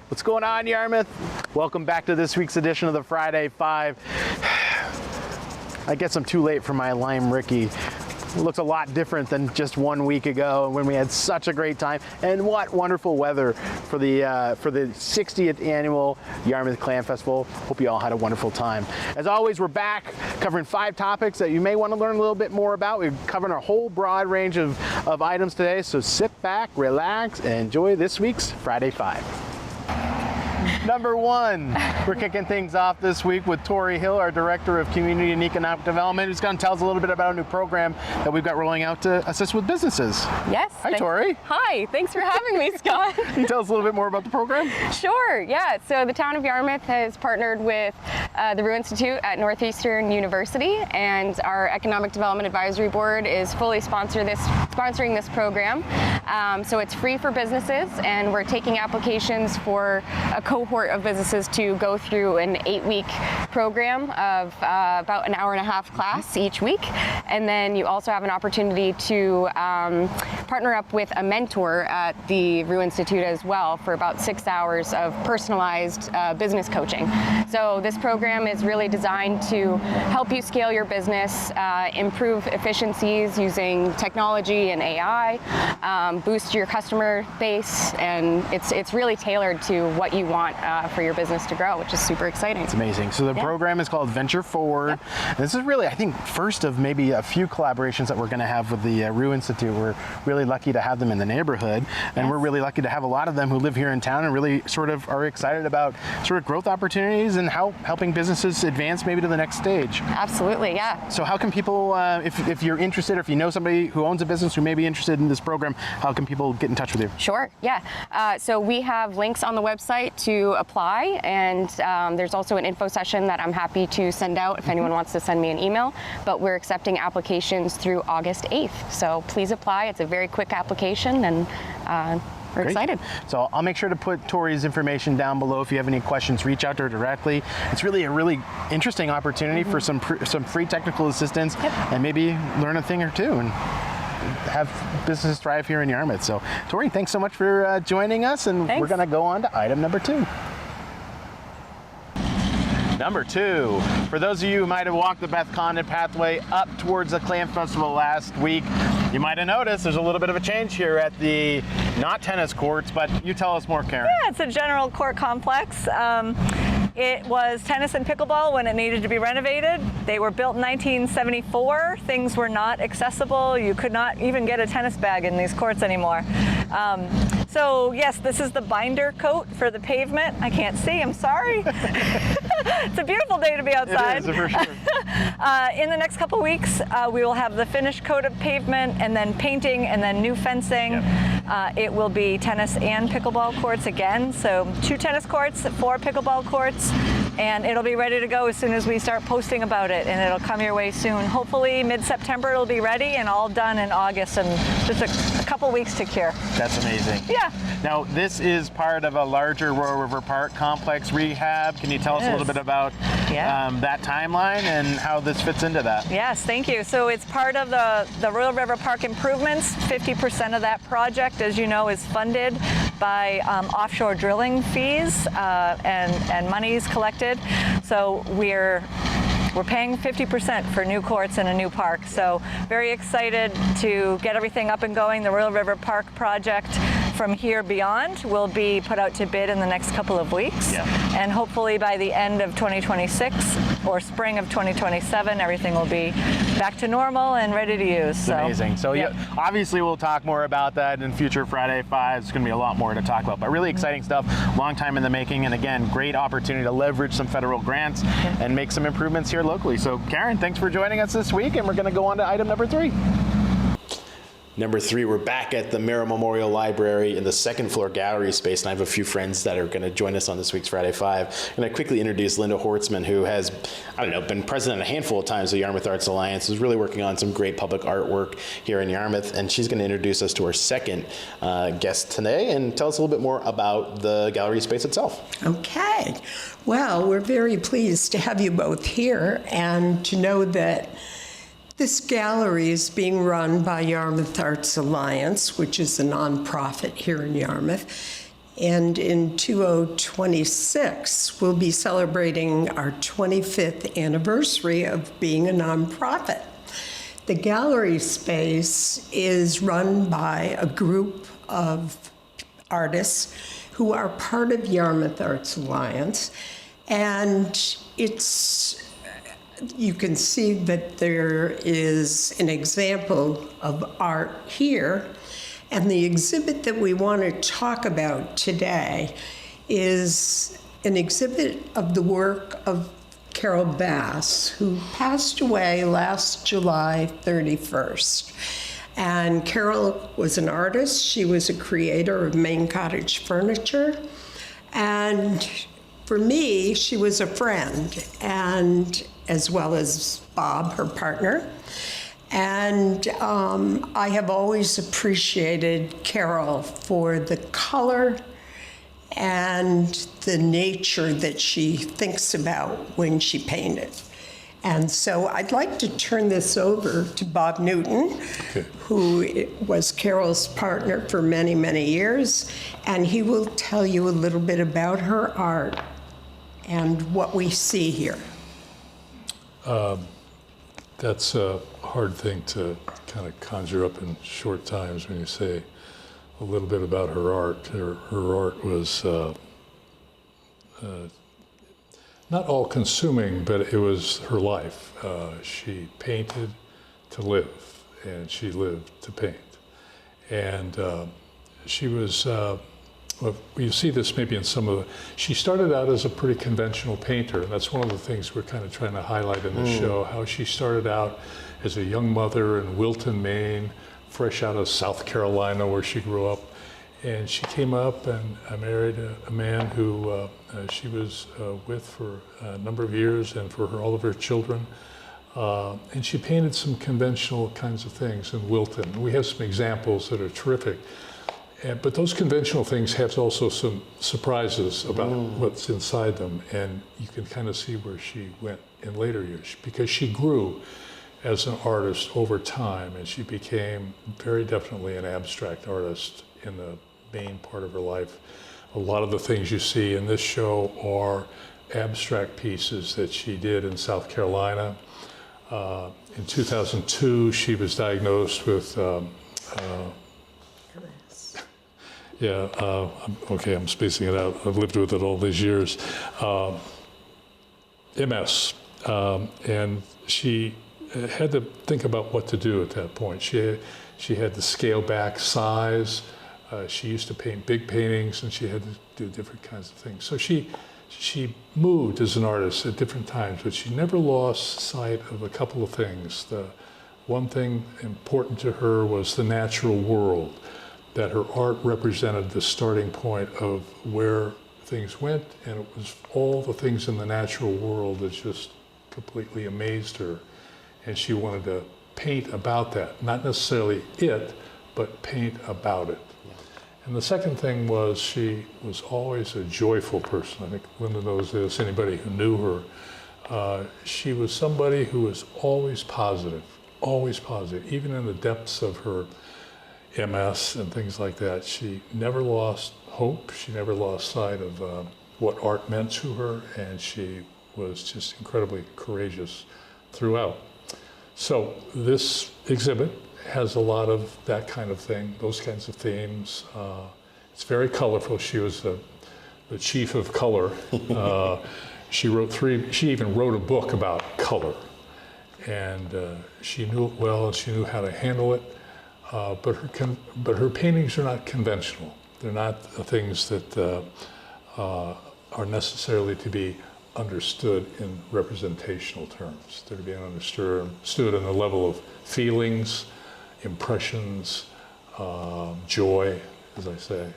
What's going on, Yarmouth? Welcome back to this week's edition of the Friday 5. I guess I'm too late for my Lime Ricky. It looks a lot different than just 1 week ago when we had such a great time. And what wonderful weather for the 60th annual Yarmouth Clam Festival. Hope you all had a wonderful time. As always, we're back covering 5 topics that you may want to learn a little bit more about. We're covering a whole broad range of items today, so sit back, relax, and enjoy this week's Friday 5. Number 1, we're kicking things off this week with Tori Hill, our Director of Community and Economic Development, who's going to tell us a little bit about a new program that we've got rolling out to assist with businesses. Yes. Hi, Tori. Hi, thanks for having me, Scott. Can you tell us a little bit more about the program? Sure, yeah. So the town of Yarmouth has partnered with the Rue Institute at Northeastern University, and our Economic Development Advisory Board is fully sponsoring this program. So it's free for businesses, and we're taking applications for a cohort of businesses to go through an 8-week program of about an hour-and-a-half class each week. And then you also have an opportunity to partner up with a mentor at the Rue Institute as well for about 6 hours of personalized business coaching. So this program is really designed to help you scale your business, improve efficiencies using technology and AI, boost your customer base, and it's really tailored to what you want for your business to grow, which is super exciting. It's amazing. So the program is called Venture Forward. Yep. This is really, I think, first of maybe a few collaborations that we're going to have with the Rue Institute. We're really lucky to have them in the neighborhood, and we're really lucky to have a lot of them who live here in town and really sort of are excited about sort of growth opportunities and helping businesses advance maybe to the next stage. Absolutely, yeah. So how can people, if you're interested, or if you know somebody who owns a business who may be interested in this program, how can people get in touch with you? Sure, yeah. So we have links on the website to apply, and there's also an info session that I'm happy to send out if anyone wants to send me an email, but we're accepting applications through August 8th. So please apply. It's a very quick application, and we're excited. So I'll make sure to put Tori's information down below. If you have any questions, reach out to her directly. It's really a really interesting opportunity for some free technical assistance, and maybe learn a thing or two and have businesses thrive here in Yarmouth. So Tori, thanks so much for joining us, and we're going to go on to item number 2. Number 2, for those of you who might have walked the Beth Condon pathway up towards the Clam Festival last week, you might have noticed there's a little bit of a change here at the, not tennis courts, but you tell us more, Karen. Yeah, it's a general court complex. It was tennis and pickleball when it needed to be renovated. They were built in 1974. Things were not accessible. You could not even get a tennis bag in these courts anymore. So yes, this is the binder coat for the pavement. I can't see, I'm sorry. It's a beautiful day to be outside. It is, for sure. In the next couple weeks, we will have the finished coat of pavement, and then painting, and then new fencing. Yep. It will be tennis and pickleball courts again. So 2 tennis courts, 4 pickleball courts, and it'll be ready to go as soon as we start posting about it, and it'll come your way soon. Hopefully mid-September it'll be ready and all done in August, and just a couple weeks to cure. That's amazing. Yeah. Now, this is part of a larger Royal River Park complex rehab. Can you tell us a little bit about that timeline and how this fits into that? Yes, thank you. So it's part of the Royal River Park improvements. 50% of that project, as you know, is funded by offshore drilling fees and monies collected. So we're paying 50% for new courts and a new park. So very excited to get everything up and going. The Royal River Park project from here beyond will be put out to bid in the next couple of weeks. Yeah. And hopefully by the end of 2026 or spring of 2027, everything will be back to normal and ready to use. So. Amazing. So obviously we'll talk more about that in future Friday 5. There's going to be a lot more to talk about, but really exciting stuff, long time in the making, and again, great opportunity to leverage some federal grants and make some improvements here locally. So Karen, thanks for joining us this week, and we're going to go on to item number 3. Number 3, we're back at the Merrill Memorial Library in the second floor gallery space, and I have a few friends that are going to join us on this week's Friday 5. I'm going to quickly introduce Linda Hortzman, who has, been president a handful of times of the Yarmouth Arts Alliance, is really working on some great public artwork here in Yarmouth, and she's going to introduce us to our second guest today and tell us a little bit more about the gallery space itself. Okay. Well, we're very pleased to have you both here and to know that this gallery is being run by Yarmouth Arts Alliance, which is a nonprofit here in Yarmouth. And in 2026, we'll be celebrating our 25th anniversary of being a nonprofit. The gallery space is run by a group of artists who are part of Yarmouth Arts Alliance. And you can see that there is an example of art here. And the exhibit that we want to talk about today is an exhibit of the work of Carol Bass, who passed away last July 31st. And Carol was an artist. She was a creator of Maine cottage furniture. And for me, she was a friend, and as well as Bob, her partner. And I have always appreciated Carol for the color and the nature that she thinks about when she painted. And so I'd like to turn this over to Bob Newton, who was Carol's partner for many, many years, and he will tell you a little bit about her art and what we see here. That's a hard thing to kind of conjure up in short times when you say a little bit about her art. Her art was not all-consuming, but it was her life. She painted to live, and she lived to paint. And she was, well, you see this maybe in some of the, she started out as a pretty conventional painter, and that's one of the things we're kind of trying to highlight in the show, how she started out as a young mother in Wilton, Maine, fresh out of South Carolina where she grew up. And she came up and married a man who she was with for a number of years and for all of her children. And she painted some conventional kinds of things in Wilton. We have some examples that are terrific. But those conventional things have also some surprises about what's inside them. And you can kind of see where she went in later years, because she grew as an artist over time, and she became very definitely an abstract artist in the main part of her life. A lot of the things you see in this show are abstract pieces that she did in South Carolina. In 2002, she was diagnosed with okay, I'm spacing it out. I've lived with it all these years. MS, and she had to think about what to do at that point. She had to scale back size. She used to paint big paintings, and she had to do different kinds of things. So she moved as an artist at different times, but she never lost sight of a couple of things. The one thing important to her was the natural world, that her art represented the starting point of where things went, and it was all the things in the natural world that just completely amazed her. And she wanted to paint about that, not necessarily it, but paint about it. Yeah. And the second thing was she was always a joyful person. I think Linda knows this, anybody who knew her. She was somebody who was always positive, even in the depths of her MS and things like that. She never lost hope. She never lost sight of what art meant to her, and she was just incredibly courageous throughout. So this exhibit has a lot of that kind of thing, those kinds of themes. It's very colorful. She was the chief of color. She even wrote a book about color, and she knew it well, and she knew how to handle it. But her paintings are not conventional. They're not things that are necessarily to be understood in representational terms. They're to be understood in the level of feelings, impressions, joy, as I say.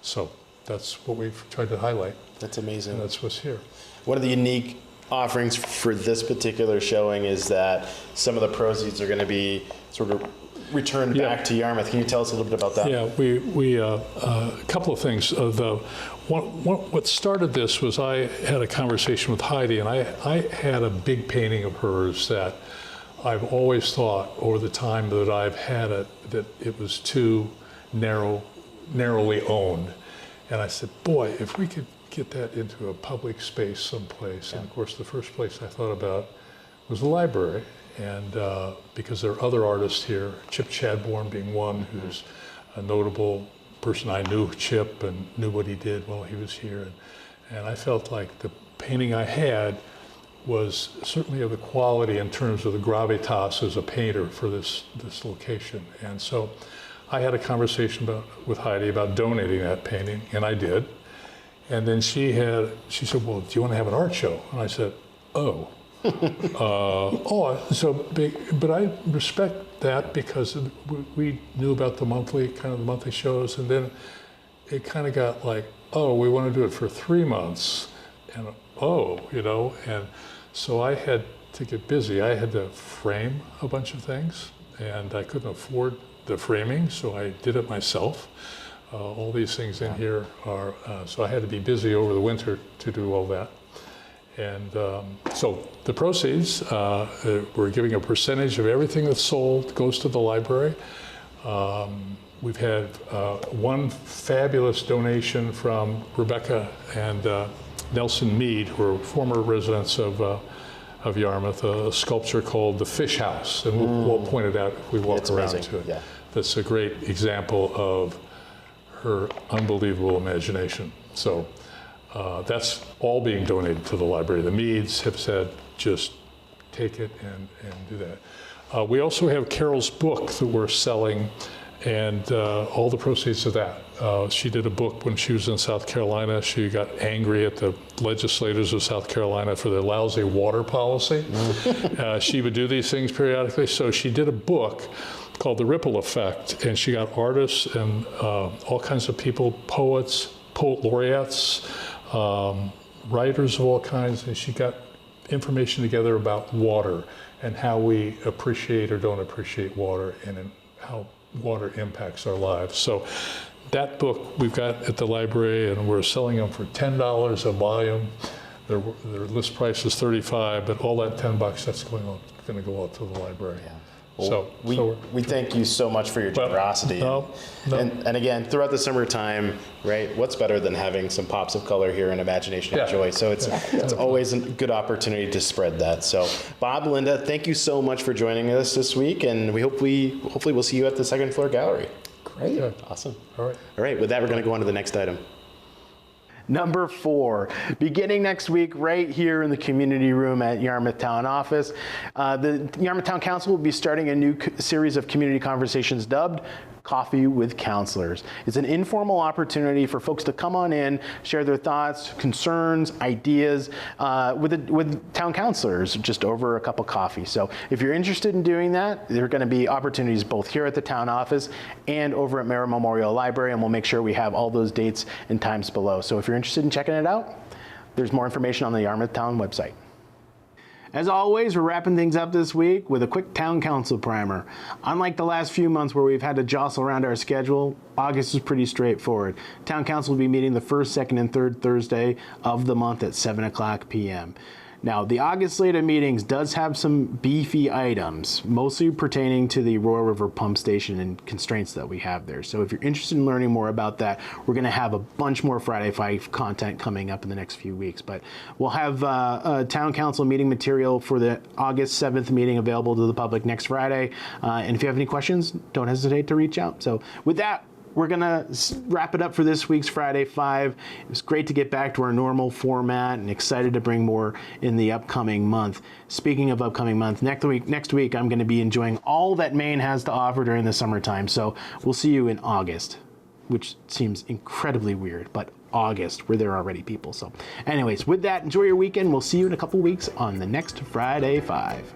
So that's what we've tried to highlight. That's amazing. And that's what's here. One of the unique offerings for this particular showing is that some of the proceeds are going to be sort of returned back to Yarmouth. Can you tell us a little bit about that? Yeah, we a couple of things. What started this was I had a conversation with Heidi, and I had a big painting of hers that I've always thought over the time that I've had it that it was too narrowly owned. And I said, boy, if we could get that into a public space someplace. And of course, the first place I thought about was the library. And because there are other artists here, Chip Chadbourne being one, who's a notable person. I knew Chip and knew what he did while he was here. And I felt like the painting I had was certainly of the quality in terms of the gravitas as a painter for this location. And so I had a conversation with Heidi about donating that painting, and I did. And then she said, well, do you want to have an art show? And I said, oh. But I respect that because we knew about the monthly shows, and then it kind of got like, oh, we want to do it for 3 months, and and so I had to get busy. I had to frame a bunch of things, and I couldn't afford the framing, so I did it myself. All these things in here are, so I had to be busy over the winter to do all that. And so the proceeds, we're giving a percentage of everything that's sold goes to the library. We've had one fabulous donation from Rebecca and Nelson Mead, who are former residents of Yarmouth, a sculpture called the Fish House. And we'll point it out if we walk around to it. Yeah. That's a great example of her unbelievable imagination. So that's all being donated to the library. The Meads have said, just take it and do that. We also have Carol's book that we're selling, and all the proceeds of that. She did a book when she was in South Carolina. She got angry at the legislators of South Carolina for their lousy water policy. She would do these things periodically, so she did a book called The Ripple Effect, and she got artists and all kinds of people, poets, poet laureates, writers of all kinds, and she got information together about water and how we appreciate or don't appreciate water and how water impacts our lives. So that book we've got at the library, and we're selling them for $10 a volume. Their list price is $35, but all that $10 that's going to go out to the library. Yeah. Well, we thank you so much for your generosity. And again, throughout the summertime, right, what's better than having some pops of color here and imagination and joy? So it's always a good opportunity to spread that. So Bob, Linda, thank you so much for joining us this week, and hopefully we'll see you at the second floor gallery. Great. Yeah. Awesome. All right, with that, we're going to go on to the next item. Number 4, beginning next week right here in the community room at Yarmouth Town Office, the Yarmouth Town Council will be starting a new series of community conversations dubbed Coffee with Counselors. It's an informal opportunity for folks to come on in, share their thoughts, concerns, ideas with town councilors just over a cup of coffee. So if you're interested in doing that, there are going to be opportunities both here at the town office and over at Mara Memorial Library, and we'll make sure we have all those dates and times below. So if you're interested in checking it out, there's more information on the Yarmouth Town website. As always, we're wrapping things up this week with a quick town council primer. Unlike the last few months where we've had to jostle around our schedule, August is pretty straightforward. Town council will be meeting the first, second, and third Thursday of the month at 7:00 p.m. Now, the August slate of meetings does have some beefy items, mostly pertaining to the Royal River Pump Station and constraints that we have there. So if you're interested in learning more about that, we're going to have a bunch more Friday 5 content coming up in the next few weeks. But we'll have a town council meeting material for the August 7th meeting available to the public next Friday. And if you have any questions, don't hesitate to reach out. So with that, we're going to wrap it up for this week's Friday 5. It was great to get back to our normal format and excited to bring more in the upcoming month. Speaking of upcoming month, next week I'm going to be enjoying all that Maine has to offer during the summertime. So we'll see you in August, which seems incredibly weird, but August, where there are already people. So anyways, with that, enjoy your weekend. We'll see you in a couple weeks on the next Friday 5.